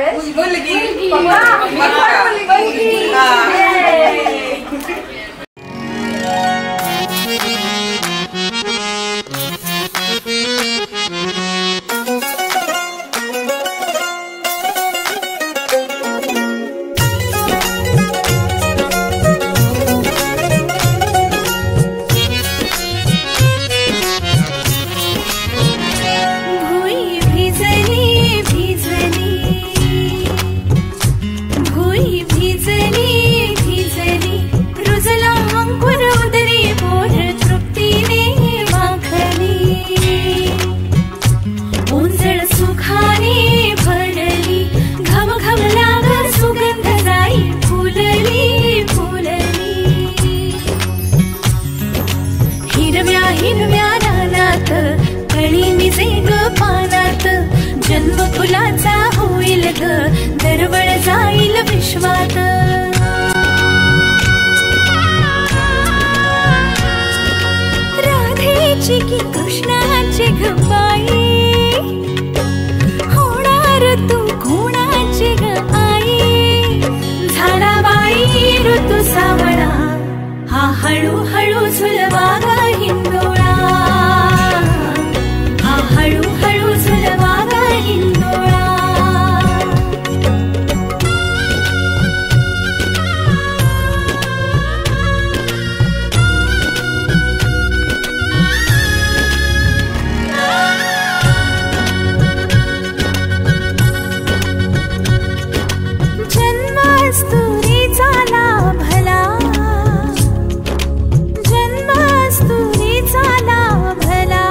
मुलगी जन्म फुलाचा होईल ग दरवळ जाईल विश्वात राधेची की कृष्णाची ग बाई होणार तू कोणाची ग आई झाला बाई ऋतू सावळा हा हळूहळू झुलवा ग हिंदोळा हा हळूहळू झुलवा ग हिंदोळा जन्मास्तुरीचा भला जन्मास्तुरीचा भला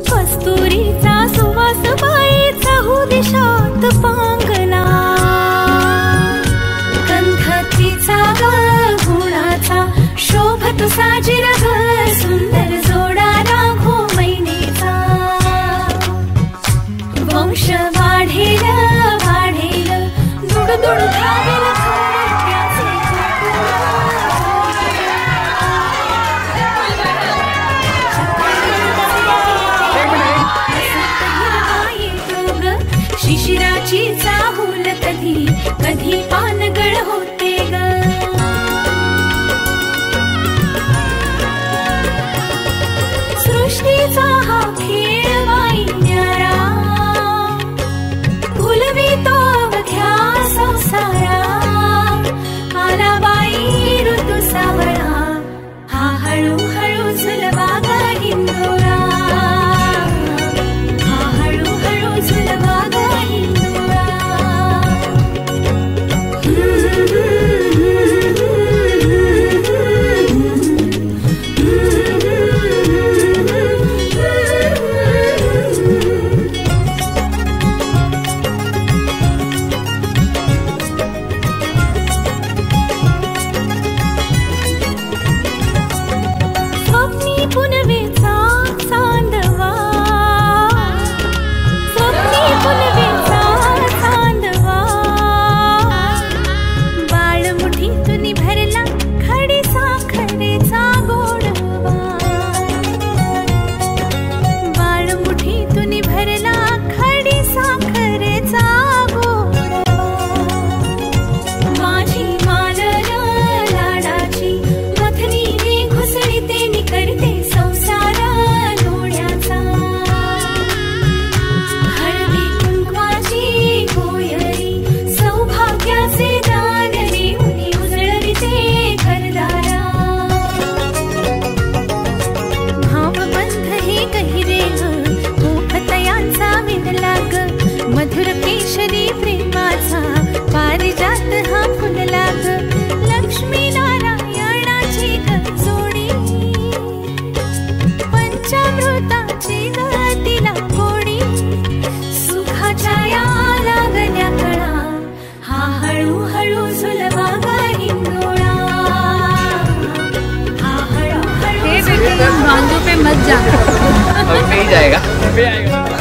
कस्तुरीचा सुवास बाईचा हो दिशात पांगला गंधतीचा ग गुणाचा शोभत साजिरा ग सुंदर जोडा राघो मैनेचा वंश वाढेल वाढेल दुड दुड धावेल शिशिराची चाहूल कधी कधी पानगळ होते ग सृष्टीचा हा खेळ बाई न्यारा भुलवी तो अवघ्या संसारा आला बाई ऋतू सावळा हा हळूहळू झुलवा ग हिंदोळा हा हळूहळू झुलवा ग भांजू पे मत जा। अभी नहीं जाएगा।